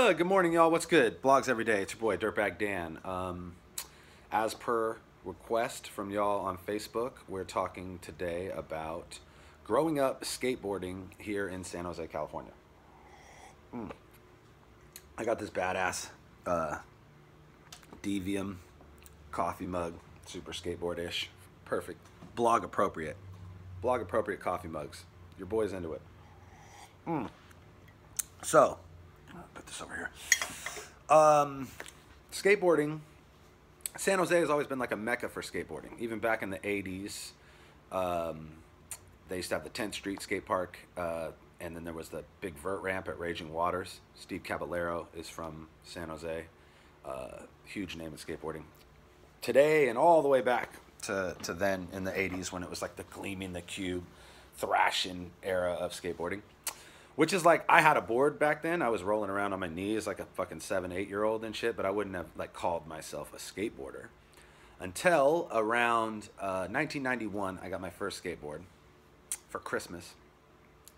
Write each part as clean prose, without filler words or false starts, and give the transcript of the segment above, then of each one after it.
Good morning, y'all. What's good? Blogs every day. It's your boy, Dirtbag Dan. As per request from y'all on Facebook, we're talking today about growing up skateboarding here in San Jose, California. I got this badass Devium coffee mug, super skateboard-ish. Perfect. Blog appropriate. Blog appropriate coffee mugs. Your boy's into it. So, I'll put this over here. Skateboarding. San Jose has always been like a mecca for skateboarding. Even back in the 80s, they used to have the 10th Street skate park, and then there was the big vert ramp at Raging Waters. Steve Caballero is from San Jose. Huge name in skateboarding. Today and all the way back to then in the 80s when it was like the Gleaming the Cube, thrashing era of skateboarding. Which is like, I had a board back then. I was rolling around on my knees like a fucking 7-8-year-old and shit, but I wouldn't have like called myself a skateboarder. Until around 1991, I got my first skateboard for Christmas.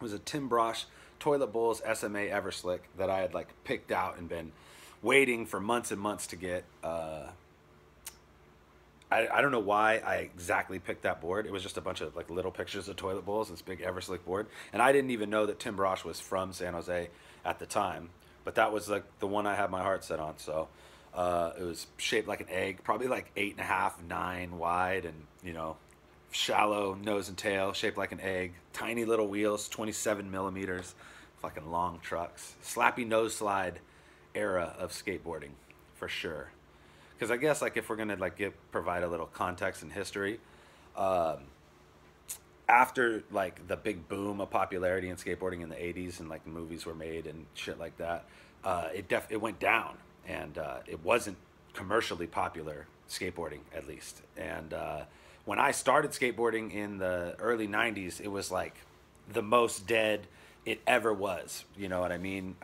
It was a Tim Brosh Toilet Bowls SMA Everslick that I had like picked out and been waiting for months and months to get. I don't know why I exactly picked that board. It was just a bunch of like little pictures of toilet bowls, this big Everslick board. And I didn't even know that Tim Brosh was from San Jose at the time. But that was like the one I had my heart set on. So it was shaped like an egg, probably like 8.5, 9 wide, and you know, shallow nose and tail, shaped like an egg. Tiny little wheels, 27 millimeters, fucking long trucks. Slappy nose slide era of skateboarding, for sure. Because I guess like if we're gonna like provide a little context and history, after like the big boom of popularity in skateboarding in the 80s and like movies were made and shit like that, it went down, and it wasn't commercially popular, skateboarding at least. And when I started skateboarding in the early 90s, it was like the most dead it ever was. You know what I mean?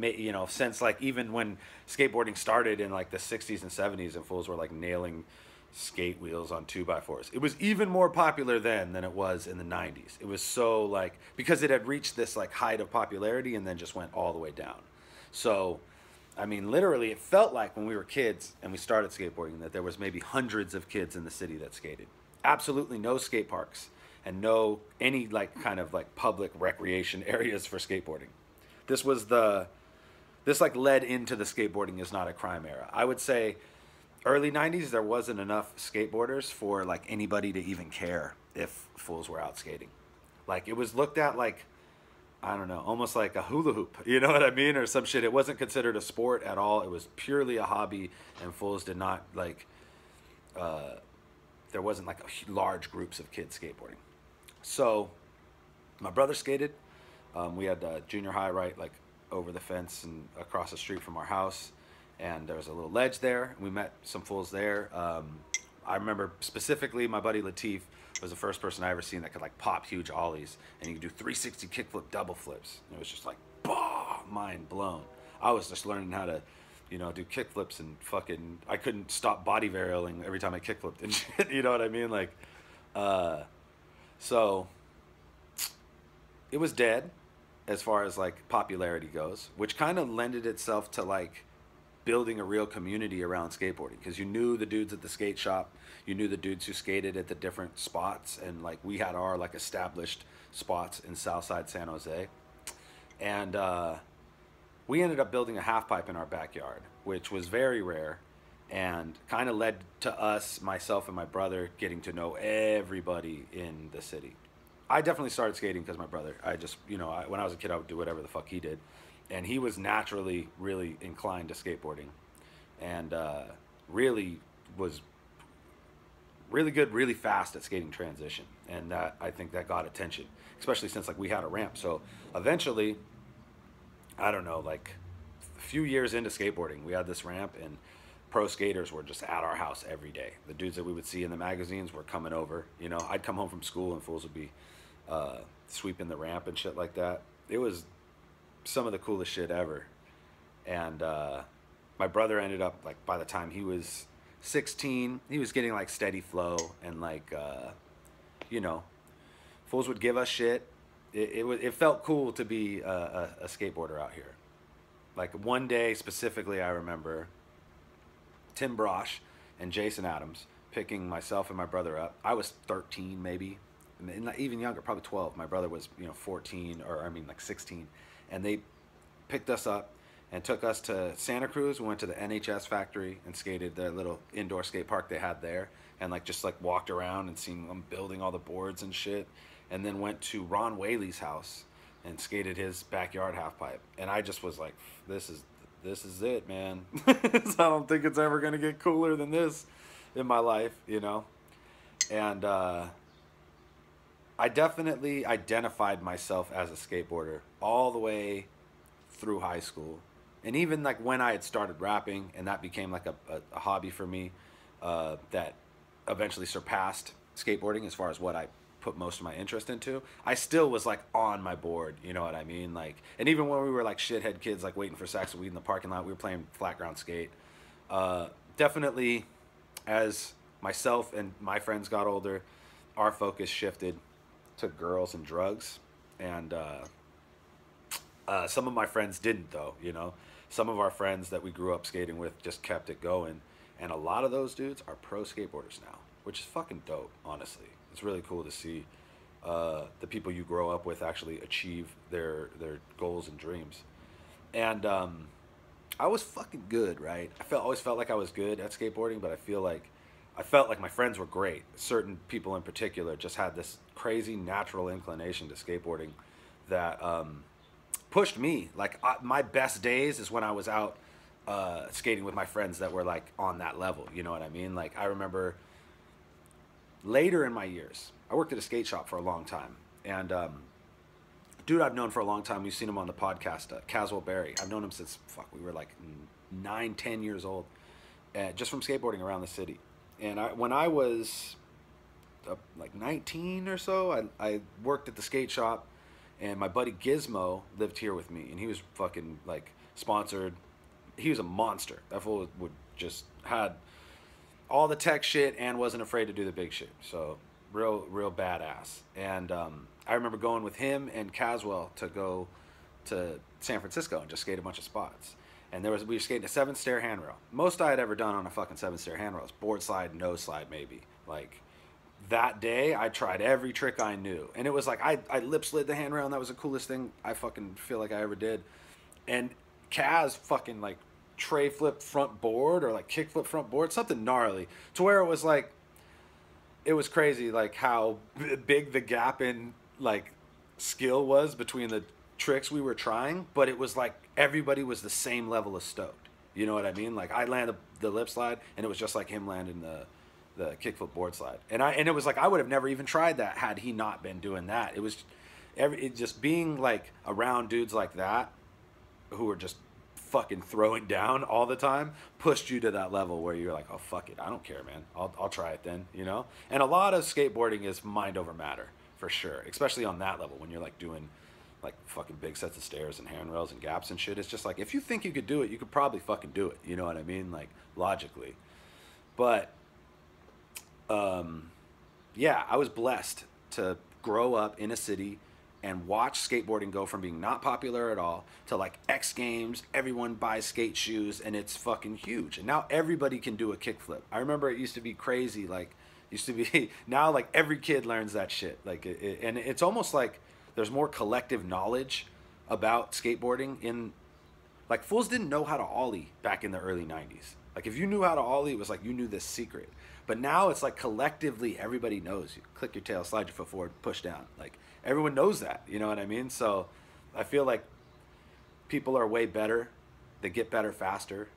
You know, since like even when skateboarding started in like the 60s and 70s and fools were like nailing skate wheels on 2x4s, it was even more popular then than it was in the 90s. It was so like, because it had reached this like height of popularity and then just went all the way down. So I mean, literally it felt like when we were kids and we started skateboarding that there was maybe hundreds of kids in the city that skated. Absolutely no skate parks and no any like kind of like public recreation areas for skateboarding. This like led into the skateboarding is not a crime era. I would say early 90s there wasn't enough skateboarders for like anybody to even care if fools were out skating. Like it was looked at like, I don't know, almost like a hula hoop, you know what I mean, or some shit. It wasn't considered a sport at all. It was purely a hobby, and fools did not like, there wasn't like large groups of kids skateboarding. So my brother skated. We had junior high right like over the fence and across the street from our house, and there was a little ledge there. We met some fools there. I remember specifically my buddy Latif was the first person I ever seen that could like pop huge ollies, and he could do 360 kickflip double flips. And it was just like, bah, mind blown. I was just learning how to, you know, do kickflips, and fucking, I couldn't stop body varioling every time I kickflipped and shit, you know what I mean? Like, so it was dead as far as like popularity goes, which kind of lended itself to like building a real community around skateboarding, because you knew the dudes at the skate shop, you knew the dudes who skated at the different spots, and like we had our like established spots in Southside San Jose, and we ended up building a half pipe in our backyard, which was very rare, and kind of led to us, myself and my brother, getting to know everybody in the city. I definitely started skating because my brother. I just, you know, when I was a kid, I would do whatever the fuck he did. And he was naturally really inclined to skateboarding. And really was really good, really fast at skating transition. And that, I think that got attention, especially since like we had a ramp. So eventually, I don't know, like a few years into skateboarding, we had this ramp, and pro skaters were just at our house every day. The dudes that we would see in the magazines were coming over. You know, I'd come home from school and fools would be sweeping the ramp and shit like that. It was some of the coolest shit ever. And my brother ended up, like, by the time he was 16, he was getting like steady flow, and like you know, fools would give us shit. It felt cool to be a skateboarder out here. Like one day specifically, I remember Tim Brosh and Jason Adams picking myself and my brother up. I was 13 maybe, and even younger, probably 12. My brother was 14, or I mean like 16, and they picked us up and took us to Santa Cruz. We went to the NHS factory and skated the little indoor skate park they had there, and like just like walked around and seen them building all the boards and shit. And then went to Ron Whaley's house and skated his backyard half pipe. And I just was like, this is it, man. I don't think it's ever gonna get cooler than this in my life, you know. And I definitely identified myself as a skateboarder all the way through high school, and even like when I had started rapping, and that became like a hobby for me, that eventually surpassed skateboarding as far as what I put most of my interest into. I still was like on my board, you know what I mean? Like, and even when we were like shithead kids, like waiting for sacks of weed in the parking lot, we were playing flat ground skate. Definitely, as myself and my friends got older, our focus shifted to girls and drugs, and some of my friends didn't, though. You know, some of our friends that we grew up skating with just kept it going, and a lot of those dudes are pro skateboarders now, which is fucking dope. Honestly, it's really cool to see the people you grow up with actually achieve their goals and dreams. And I was fucking good, right? Always felt like I was good at skateboarding, but I felt like my friends were great. Certain people in particular just had this crazy natural inclination to skateboarding that pushed me. Like my best days is when I was out skating with my friends that were like on that level. You know what I mean? Like I remember later in my years, I worked at a skate shop for a long time, and dude I've known for a long time. You've seen him on the podcast, Caswell Berry. I've known him since we were like 9, 10 years old, just from skateboarding around the city. And when I was like 19 or so, I worked at the skate shop, and my buddy Gizmo lived here with me, and he was fucking like sponsored. He was a monster. That fool would just had all the tech shit and wasn't afraid to do the big shit. So real badass. And I remember going with him and Caswell to go to San Francisco and just skate a bunch of spots. And we were skating a 7-stair handrail. Most I had ever done on a fucking 7-stair handrail was board slide, nose slide, maybe. Like that day, I tried every trick I knew, and it was like I lip slid the handrail, and that was the coolest thing I fucking feel like I ever did. And Kaz fucking like tray flip front board or like kick flip front board, something gnarly, to where it was like, it was crazy like how big the gap in like skill was between the tricks we were trying, but it was like everybody was the same level of stoked. You know what I mean? Like I landed the lip slide, and it was just like him landing the kickflip board slide, and it was like I would have never even tried that had he not been doing that. It was it just being like around dudes like that who were just fucking throwing down all the time pushed you to that level where you're like, oh fuck it, I don't care, man. I'll try it then, you know. And a lot of skateboarding is mind over matter for sure, especially on that level when you're like doing like fucking big sets of stairs and handrails and gaps and shit. It's just like if you think you could do it, you could probably fucking do it. You know what I mean? Like logically. But yeah, I was blessed to grow up in a city and watch skateboarding go from being not popular at all to like X Games, everyone buys skate shoes, and it's fucking huge. And now everybody can do a kickflip. I remember it used to be crazy, like used to be now like every kid learns that shit. Like and it's almost like there's more collective knowledge about skateboarding in like fools didn't know how to ollie back in the early 90s. Like if you knew how to ollie, it was like you knew this secret. But now it's like collectively everybody knows. You click your tail, slide your foot forward, push down. Like everyone knows that, you know what I mean? So I feel like people are way better. They get better faster.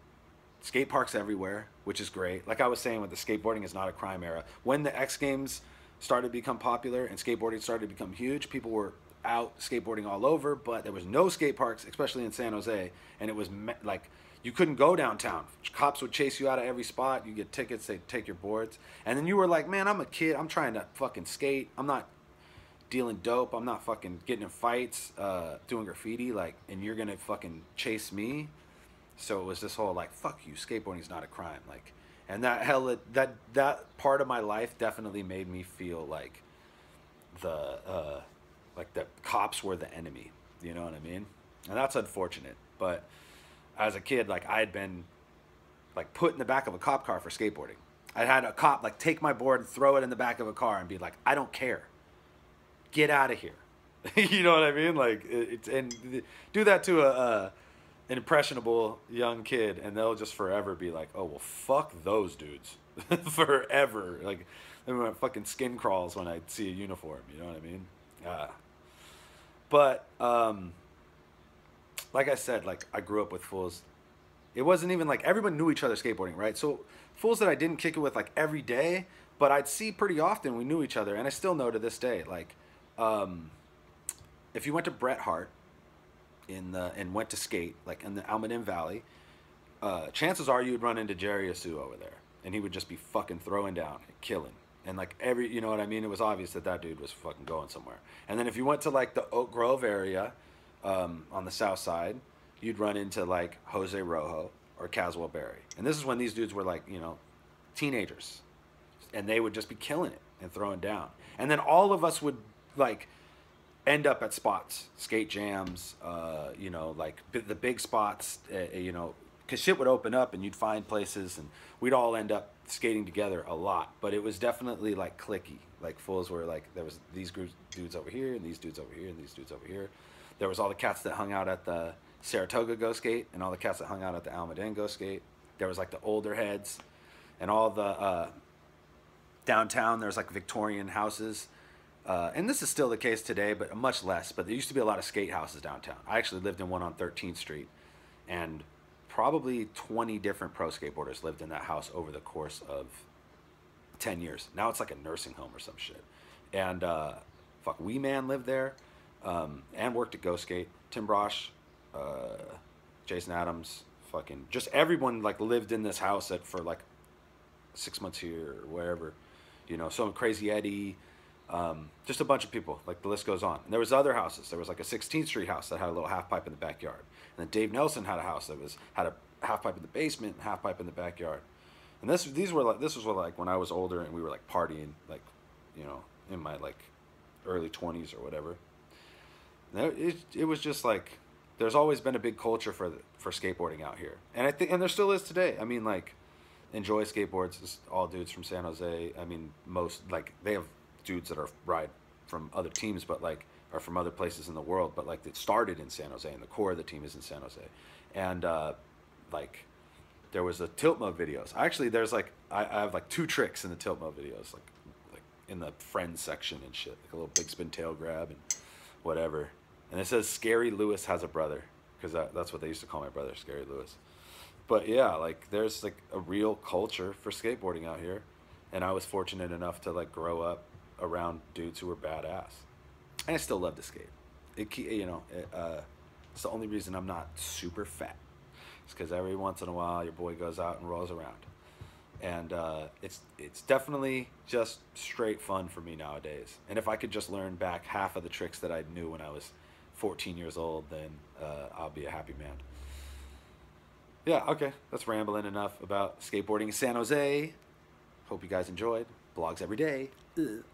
Skate parks everywhere, which is great. Like I was saying with the skateboarding is not a crime era. When the X Games started to become popular and skateboarding started to become huge, people were out skateboarding all over, but there was no skate parks, especially in San Jose, and it was like you couldn't go downtown. Cops would chase you out of every spot. You get tickets, they'd take your boards. And then you were like, man, I'm a kid. I'm trying to fucking skate. I'm not dealing dope. I'm not fucking getting in fights, doing graffiti. Like, and you're going to fucking chase me? So it was this whole like, fuck you, skateboarding's not a crime. Like, and that part of my life definitely made me feel like the cops were the enemy. You know what I mean? And that's unfortunate. But as a kid, like I had been like put in the back of a cop car for skateboarding. I had a cop like take my board and throw it in the back of a car and be like, I don't care, get out of here. You know what I mean? Like it's and do that to an impressionable young kid, and they'll just forever be like, oh well, fuck those dudes, forever. Like my fucking skin crawls when I see a uniform. You know what I mean? But like I said, like I grew up with fools. It wasn't even like everyone knew each other skateboarding, right? So fools that I didn't kick it with like every day, but I'd see pretty often. We knew each other, and I still know to this day. Like, if you went to Bret Hart and went to skate like in the Almaden Valley, chances are you'd run into Jerry Asu over there, and he would just be fucking throwing down and killing. And like you know what I mean? It was obvious that that dude was fucking going somewhere. And then if you went to like the Oak Grove area, on the south side, you'd run into like Jose Rojo or Caswell Berry. And this is when these dudes were like, you know, teenagers. And they would just be killing it and throwing down. And then all of us would like end up at spots, skate jams, you know, like the big spots, you know, because shit would open up and you'd find places and we'd all end up skating together a lot. But it was definitely like cliquey. Like fools were like, there was these groups, dudes over here and these dudes over here and these dudes over here. There was all the cats that hung out at the Saratoga Go Skate and all the cats that hung out at the Almaden Go Skate. There was like the older heads and all the downtown. There's like Victorian houses. And this is still the case today, but much less. But there used to be a lot of skate houses downtown. I actually lived in one on 13th Street. And probably 20 different pro skateboarders lived in that house over the course of 10 years. Now it's like a nursing home or some shit. And fuck, Wee Man lived there. And worked at Go Skate. Tim Brosh, Jason Adams, fucking just everyone like lived in this house for like 6 months here or wherever, you know. Some Crazy Eddie, just a bunch of people. Like the list goes on. And there was other houses. There was like a 16th Street house that had a little half pipe in the backyard. And then Dave Nelson had a house that had a half pipe in the basement and half pipe in the backyard. And this was like when I was older and we were like partying, like, you know, in my like early 20s or whatever. It was just like there's always been a big culture for skateboarding out here, and I think there still is today. I mean, like Enjoy Skateboards is all dudes from San Jose. I mean, most like they have dudes that are ride from other teams, but like are from other places in the world. But like it started in San Jose, and the core of the team is in San Jose, and like there was a tilt mode videos. Actually, there's like I have like 2 tricks in the tilt mode videos, like in the friends section and shit, like a little big spin tail grab and whatever. And it says Scary Lewis has a brother, because that's what they used to call my brother, Scary Lewis. But yeah, like there's like a real culture for skateboarding out here, and I was fortunate enough to like grow up around dudes who were badass, and I still love to skate. You know, it's the only reason I'm not super fat. It's because every once in a while your boy goes out and rolls around, and it's definitely just straight fun for me nowadays. And if I could just learn back half of the tricks that I knew when I was 14 years old, then I'll be a happy man. Yeah, okay, that's rambling enough about skateboarding in San Jose. Hope you guys enjoyed. Blogs every day. Ugh.